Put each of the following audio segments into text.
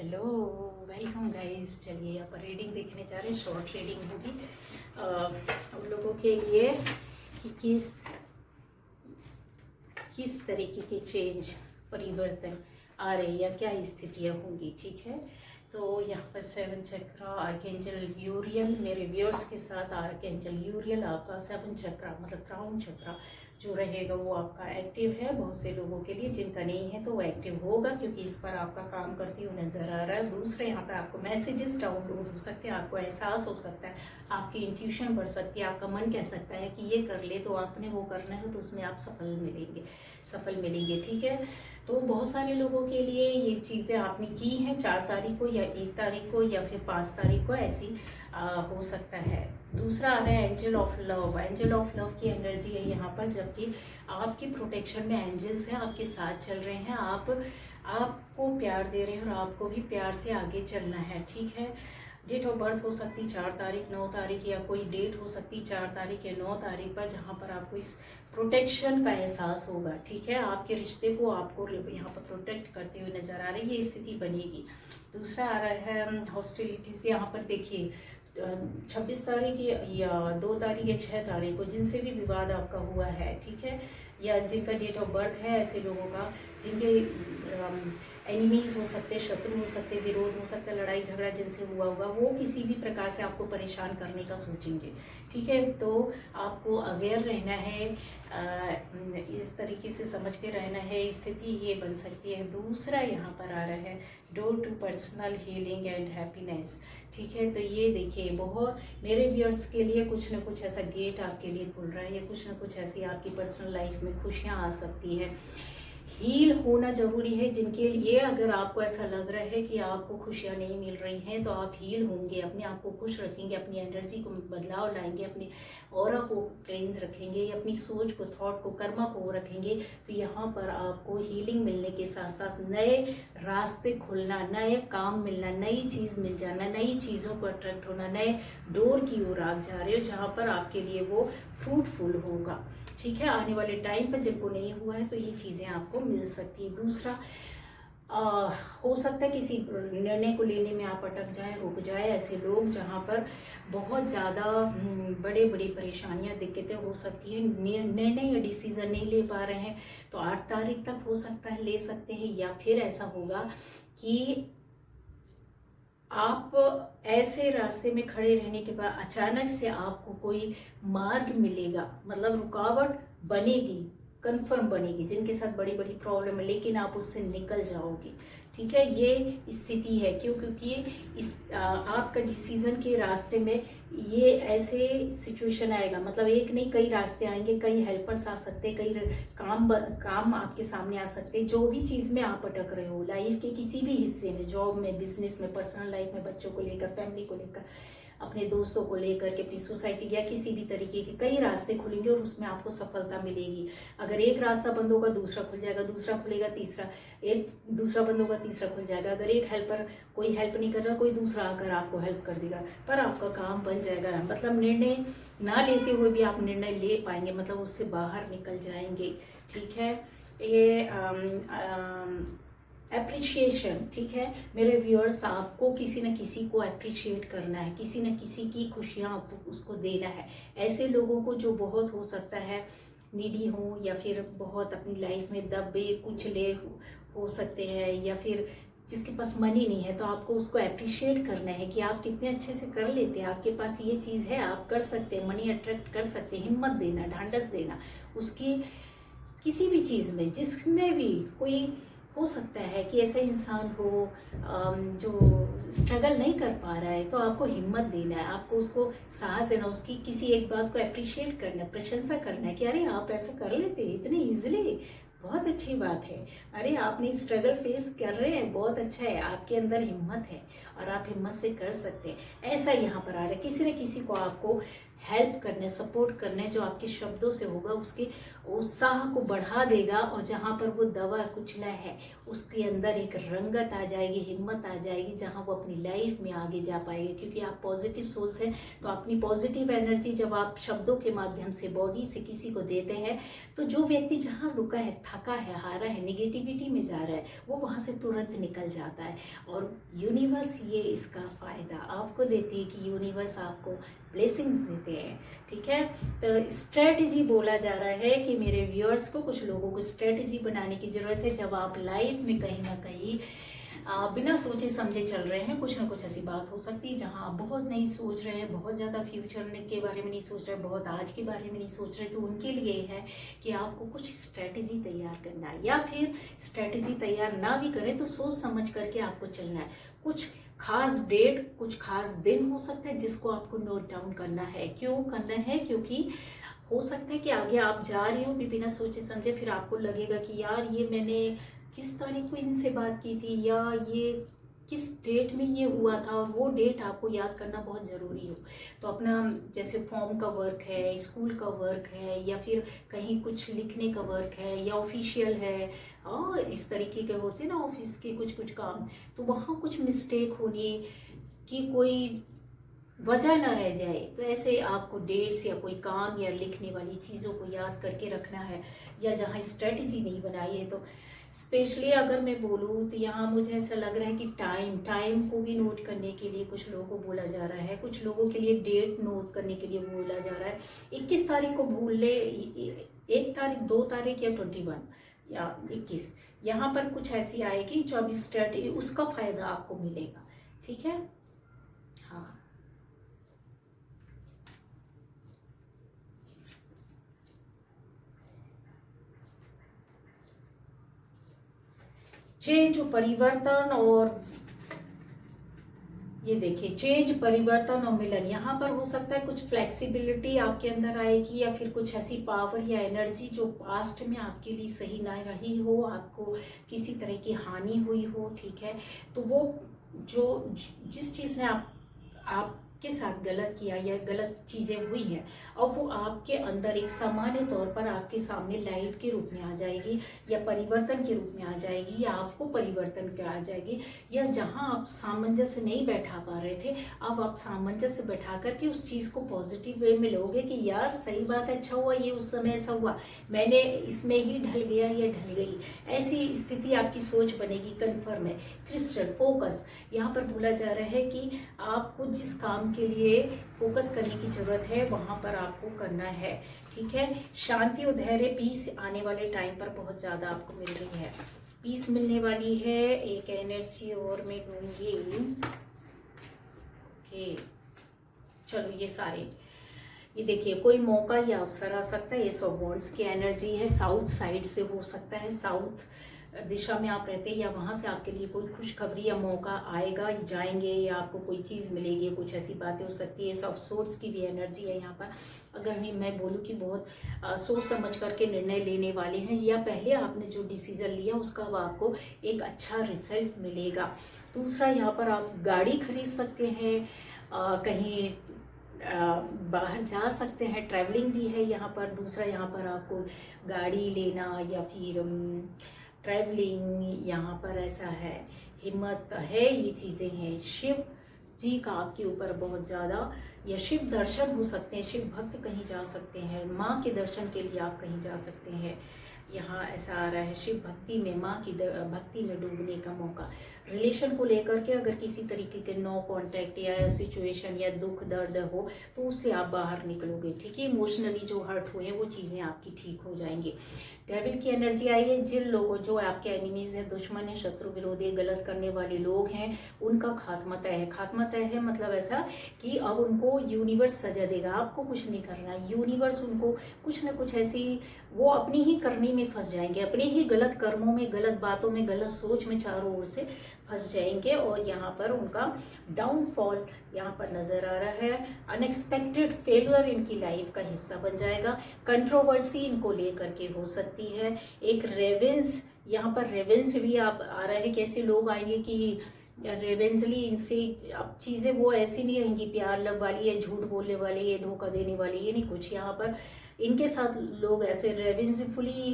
Hello, welcome guys. चलिए यहाँ पर रीडिंग देखने जा रहे हैं। शॉर्ट रीडिंग होगी उन लोगों के लिए कि किस तरीके के चेंज परिवर्तन आ रहे या क्या स्थितियाँ होंगी। ठीक है, तो यहाँ पर 7 चक्र आर्कएंजल यूरियल, मेरे व्यूअर्स के साथ आर्कएंजल यूरियल आपका 7 चक्र मतलब क्राउन चक्र जो रहेगा वो आपका एक्टिव है। बहुत से लोगों के लिए, जिनका नहीं है तो वो एक्टिव होगा क्योंकि इस पर आपका काम करती हुई नजर आ रहा है। दूसरे यहाँ पे आपको मैसेजेस डाउनलोड हो सकते हैं, आपको एहसास हो सकता है, आपकी इंट्यूशन बढ़ सकती है, आपका मन कह सकता है कि ये कर ले, तो आपने वो करना है तो उसमें आप सफल मिलेंगे। ठीक है, तो बहुत सारे लोगों के लिए ये चीज़ें आपने की हैं 4 तारीख को या 1 तारीख को या फिर 5 तारीख को, ऐसी हो सकता है। दूसरा आ रहा है angel of love. Angel of love की एनर्जी है यहाँ पर, जबकि आपकी प्रोटेक्शन में एंजल्स हैं, आपके साथ चल रहे हैं, आपको प्यार दे रहे हैं और आपको भी प्यार से आगे चलना है। ठीक है, डेट ऑफ बर्थ हो सकती 4 तारीख 9 तारीख या कोई डेट हो सकती 4 तारीख या 9 तारीख पर, जहाँ पर आपको इस प्रोटेक्शन का एहसास होगा। ठीक है, आपके रिश्ते को आपको यहाँ पर प्रोटेक्ट करते हुए नजर आ रही है, ये स्थिति बनेगी। दूसरा आ रहा है हॉस्टिलिटीज। यहाँ पर देखिए 26 तारीख या 2 तारीख या 6 तारीख को जिनसे भी विवाद आपका हुआ है, ठीक है, या जिनका डेट ऑफ बर्थ है, ऐसे लोगों का जिनके एनिमीज हो सकते, शत्रु हो सकते, विरोध हो सकता है, लड़ाई झगड़ा जिनसे हुआ होगा, वो किसी भी प्रकार से आपको परेशान करने का सोचेंगे। ठीक है, तो आपको अवेयर रहना है, इस तरीके से समझ के रहना है। स्थिति ये बन सकती है। दूसरा यहाँ पर आ रहा है door to personal healing and happiness. ठीक है, तो ये देखिए बहुत मेरे व्यूअर्स के लिए कुछ ना कुछ ऐसा गेट आपके लिए खुल रहा है, या कुछ ना कुछ ऐसी आपकी पर्सनल लाइफ में खुशियाँ आ सकती है। हील होना जरूरी है जिनके लिए, अगर आपको ऐसा लग रहा है कि आपको खुशियाँ नहीं मिल रही हैं, तो आप हील होंगे, अपने आप को खुश रखेंगे, अपनी एनर्जी को बदलाव लाएंगे, अपने ऑरा को क्लेंज रखेंगे, अपनी सोच को, थॉट को, कर्मा को रखेंगे, तो यहाँ पर आपको हीलिंग मिलने के साथ साथ नए रास्ते खुलना, नए काम मिलना, नई चीज़ मिल जाना, नई चीज़ों को अट्रैक्ट होना, नए डोर की ओर आप जा रहे हो जहाँ पर आपके लिए वो फ्रूटफुल होगा। ठीक है, आने वाले टाइम पर जिनको नहीं हुआ है तो ये चीज़ें आपको मिल सकती है। दूसरा हो सकता है किसी निर्णय को लेने में आप अटक जाएं, रुक जाएं, ऐसे लोग जहां पर बहुत ज़्यादा बड़े बड़ी परेशानियां, दिक्कतें हो सकती हैं, निर्णय या डिसीजन नहीं ले पा रहे हैं, तो 8 तारीख तक हो सकता है ले सकते हैं। या फिर ऐसा होगा कि आप ऐसे रास्ते में खड़े रहने के बाद अचानक से आपको कोई मार्ग मिलेगा, मतलब रुकावट बनेगी, कंफर्म बनेगी, जिनके साथ बड़ी बड़ी प्रॉब्लम है, लेकिन आप उससे निकल जाओगे। ठीक है, ये स्थिति है। क्यों? क्योंकि आपका डिसीजन के रास्ते में ये ऐसे सिचुएशन आएगा, मतलब एक नहीं कई रास्ते आएंगे, कई हेल्पर्स आ सकते हैं, कई काम आपके सामने आ सकते हैं। जो भी चीज़ में आप अटक रहे हो लाइफ के किसी भी हिस्से में, जॉब में, बिजनेस में, पर्सनल लाइफ में, बच्चों को लेकर, फैमिली को लेकर, अपने दोस्तों को लेकर के, अपनी सोसाइटी या किसी भी तरीके के कई रास्ते खुलेंगे और उसमें आपको सफलता मिलेगी। अगर एक रास्ता बंद होगा दूसरा खुल जाएगा, दूसरा खुलेगा तीसरा, एक दूसरा बंद होगा तीसरा खुल जाएगा। अगर एक हेल्पर कोई हेल्प नहीं कर रहा, कोई दूसरा आकर आपको हेल्प कर देगा, पर आपका काम बन जाएगा। मतलब निर्णय ना लेते हुए भी आप निर्णय ले पाएंगे, मतलब उससे बाहर निकल जाएंगे। ठीक है, ये एप्रिशिएशन। ठीक है मेरे व्यूअर्स, आपको किसी न किसी को अप्रिशिएट करना है, किसी न किसी की खुशियाँ आपको उसको देना है। ऐसे लोगों को जो बहुत हो सकता है नीडी हो, या फिर बहुत अपनी लाइफ में दबे कुचले हो सकते हैं, या फिर जिसके पास मनी नहीं है, तो आपको उसको अप्रिशिएट करना है कि आप कितने अच्छे से कर लेते हैं, आपके पास ये चीज़ है, आप कर सकते हैं, मनी अट्रैक्ट कर सकते हैं। हिम्मत देना, ढांढस देना, उसकी किसी भी चीज़ में, जिसमें भी कोई हो सकता है कि ऐसा इंसान हो जो स्ट्रगल नहीं कर पा रहा है, तो आपको हिम्मत देना है, आपको उसको साहस देना, उसकी किसी एक बात को अप्रिशिएट करना, प्रशंसा करना है कि अरे आप ऐसा कर लेते हैं इतने इजीली, बहुत अच्छी बात है, अरे आपने स्ट्रगल फेस कर रहे हैं, बहुत अच्छा है, आपके अंदर हिम्मत है और आप हिम्मत से कर सकते हैं। ऐसा यहाँ पर आ रहा है, किसी न किसी को आपको हेल्प करने, सपोर्ट करने, जो आपके शब्दों से होगा उसके उत्साह को बढ़ा देगा, और जहाँ पर वो दबा कुचला है उसके अंदर एक रंगत आ जाएगी, हिम्मत आ जाएगी, जहाँ वो अपनी लाइफ में आगे जा पाएगी। क्योंकि आप पॉजिटिव सोल्स हैं, तो अपनी पॉजिटिव एनर्जी जब आप शब्दों के माध्यम से, बॉडी से किसी को देते हैं, तो जो व्यक्ति जहाँ रुका है, थका है, हारा है, निगेटिविटी में जा रहा है, वो वहाँ से तुरंत निकल जाता है। और यूनिवर्स ये इसका फ़ायदा आपको देती है कि यूनिवर्स आपको ब्लेसिंग्स देते हैं, ठीक है। तो स्ट्रेटजी बोला जा रहा है कि मेरे व्यूअर्स को, कुछ लोगों को स्ट्रेटजी बनाने की ज़रूरत है। जब आप लाइफ में कहीं ना कहीं बिना सोचे समझे चल रहे हैं, कुछ ना कुछ ऐसी बात हो सकती है जहां आप बहुत नहीं सोच रहे हैं, बहुत ज़्यादा फ्यूचर के बारे में नहीं सोच रहे, बहुत आज के बारे में नहीं सोच रहे, तो उनके लिए है कि आपको कुछ स्ट्रेटजी तैयार करना है, या फिर स्ट्रेटजी तैयार ना भी करें तो सोच समझ करके आपको चलना है। कुछ खास डेट, कुछ खास दिन हो सकता है जिसको आपको नोट डाउन करना है। क्यों करना है? क्योंकि हो सकता है कि आगे आप जा रहे हो भी बिना सोचे समझे, फिर आपको लगेगा कि यार ये मैंने किस तारीख को इनसे बात की थी, या ये किस डेट में ये हुआ था, और वो डेट आपको याद करना बहुत ज़रूरी हो। तो अपना जैसे फॉर्म का वर्क है, स्कूल का वर्क है, या फिर कहीं कुछ लिखने का वर्क है, या ऑफिशियल है, और इस तरीके के होते हैं ना ऑफिस के कुछ कुछ काम, तो वहाँ कुछ मिस्टेक होने की कोई वजह ना रह जाए। तो ऐसे आपको डेट्स या कोई काम या लिखने वाली चीज़ों को याद करके रखना है, या जहाँ स्ट्रेटजी नहीं बनाई है। तो स्पेशली अगर मैं बोलूँ तो यहाँ मुझे ऐसा लग रहा है कि टाइम को भी नोट करने के लिए कुछ लोगों को बोला जा रहा है, कुछ लोगों के लिए डेट नोट करने के लिए बोला जा रहा है। 21 तारीख को भूल ले, 1 तारीख, 2 तारीख, या 21 या 21, यहाँ पर कुछ ऐसी आएगी जो अभी स्ट्रेटजी, उसका फायदा आपको मिलेगा, ठीक है। हाँ, चेंज, परिवर्तन, और ये देखिए चेंज, परिवर्तन और मिलन। यहाँ पर हो सकता है कुछ फ्लेक्सिबिलिटी आपके अंदर आएगी, या फिर कुछ ऐसी पावर या एनर्जी जो पास्ट में आपके लिए सही ना रही हो, आपको किसी तरह की हानि हुई हो, ठीक है। तो वो जो जिस चीज़ ने आपके साथ गलत किया या गलत चीज़ें हुई हैं, और वो आपके अंदर एक सामान्य तौर पर आपके सामने लाइट के रूप में आ जाएगी, या परिवर्तन के रूप में आ जाएगी, या आपको परिवर्तन के आ जाएगी, या जहां आप सामंजस्य नहीं बैठा पा रहे थे, अब आप सामंजस्य बैठा करके उस चीज़ को पॉजिटिव वे में लोगे कि यार सही बात है, अच्छा हुआ ये उस समय ऐसा हुआ, मैंने इसमें ही ढल गया या ढल गई, ऐसी स्थिति आपकी सोच बनेगी। कन्फर्म है। क्रिस्टल फोकस, यहाँ पर बोला जा रहा है कि आपको जिस काम के लिए फोकस करने की जरूरत है वहां पर आपको करना है, ठीक है। शांति और धैर्य, पीस आने वाले टाइम पर बहुत ज्यादा आपको मिल रही है, पीस मिलने वाली है। एक एनर्जी और मैं दूंगी। ओके, चलो ये सारे, ये देखिए कोई मौका या अवसर आ सकता है, ये 100 वॉन्ड्स की एनर्जी है। साउथ साइड से हो सकता है, साउथ दिशा में आप रहते हैं, या वहां से आपके लिए कोई खुशखबरी या मौका आएगा, जाएंगे, या आपको कोई चीज़ मिलेगी, कुछ ऐसी बातें हो सकती है। सब सोर्स की भी एनर्जी है यहाँ पर। अगर मैं बोलूँ कि बहुत सोच समझ करके निर्णय लेने वाले हैं, या पहले आपने जो डिसीजन लिया उसका अब आपको एक अच्छा रिजल्ट मिलेगा। दूसरा, यहाँ पर आप गाड़ी खरीद सकते हैं, कहीं बाहर जा सकते हैं, ट्रैवलिंग भी है यहाँ पर। दूसरा, यहाँ पर आपको गाड़ी लेना या फिर ट्रैवलिंग, यहाँ पर ऐसा है, हिम्मत है, ये चीज़ें हैं। शिव जी का आपके ऊपर बहुत ज़्यादा, या शिव दर्शन हो सकते हैं, शिव भक्त कहीं जा सकते हैं, माँ के दर्शन के लिए आप कहीं जा सकते हैं। यहाँ ऐसा आ रहा है शिव भक्ति में, माँ की भक्ति में डूबने का मौका। रिलेशन को लेकर के अगर किसी तरीके के नो कांटेक्ट या सिचुएशन या दुख दर्द हो तो उससे आप बाहर निकलोगे, ठीक है। इमोशनली जो हर्ट हुए हैं वो चीज़ें आपकी ठीक हो जाएंगी। डेविल की एनर्जी आई है। जिन लोगों, जो आपके एनिमीज है, दुश्मन है, शत्रु विरोधी, गलत करने वाले लोग हैं, उनका खात्मा तय है। खात्मा तय है मतलब ऐसा कि अब उनको यूनिवर्स सजा देगा, आपको कुछ नहीं करना। यूनिवर्स उनको कुछ ना कुछ ऐसी, वो अपनी ही करनी में फंस जाएंगे, अपने ही गलत कर्मों में, गलत बातों में, गलत सोच में चारों ओर से फंस जाएंगे, और यहाँ पर उनका डाउनफॉल यहाँ पर नजर आ रहा है। अनएक्सपेक्टेड फेल्यूर इनकी लाइफ का हिस्सा बन जाएगा। कंट्रोवर्सी इनको लेकर के हो सकती है। एक रेवेंस, यहाँ पर रेवेंस भी आप आ रहा है। कैसे लोग आएंगे कि रेवेंसली इनसे अब चीज़ें वो ऐसी नहीं रहेंगी प्यार लव वाली, या झूठ बोलने वाली, या धोखा देने वाली, ये नहीं कुछ। यहाँ पर इनके साथ लोग ऐसे रेवेंसफुली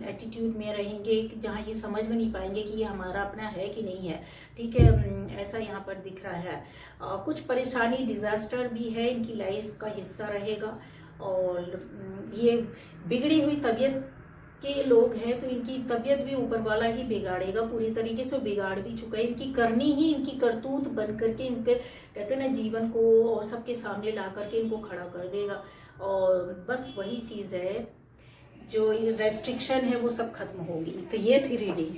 एटीट्यूड में रहेंगे जहाँ ये समझ में नहीं पाएंगे कि ये हमारा अपना है कि नहीं है, ठीक है। ऐसा यहाँ पर दिख रहा है। कुछ परेशानी, डिजास्टर भी है, इनकी लाइफ का हिस्सा रहेगा। और ये बिगड़ी हुई तबीयत के लोग हैं तो इनकी तबीयत भी ऊपर वाला ही बिगाड़ेगा, पूरी तरीके से बिगाड़ भी चुका है। इनकी करनी ही इनकी करतूत बन करके इनके कहते हैं ना जीवन को और सबके सामने ला करके इनको खड़ा कर देगा। और बस वही चीज़ है, जो रेस्ट्रिक्शन है वो सब खत्म होगी। तो ये थी रीडिंग।